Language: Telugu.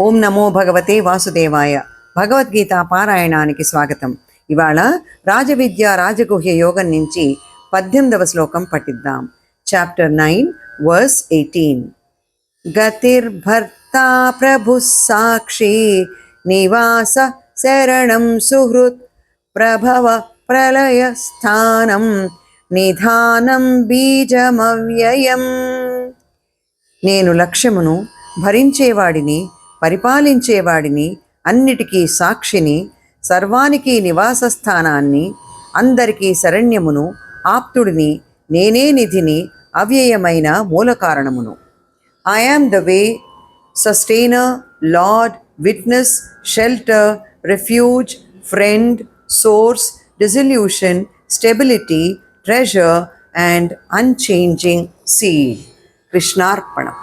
ఓం నమో భగవతే వాసుదేవాయ. భగవద్గీత పారాయణానికి స్వాగతం. ఇవాళ రాజవిద్య రాజగుహ్య యోగం నుంచి 18వ శ్లోకం పఠిద్దాం. Chapter 9 verse 18. గతిర్భర్తా ప్రభు సాక్షి నివాస శరణం సుహృత్ ప్రభవ ప్రళయ స్థానం నిధానం బీజమవ్యయం. నేను లక్ష్యమును, భరించేవాడిని, పరిపాలించేవాడిని, అన్నిటికీ సాక్షిని, సర్వానికి నివాస స్థానాన్ని, అందరికీ శరణ్యమును, ఆప్తుడిని, నేనే నిధిని, అవ్యయమైన మూల కారణమును. I am the way, sustainer, lord, witness, shelter, refuge, friend, source, dissolution, stability, treasure and unchanging seed. కృష్ణార్పణం.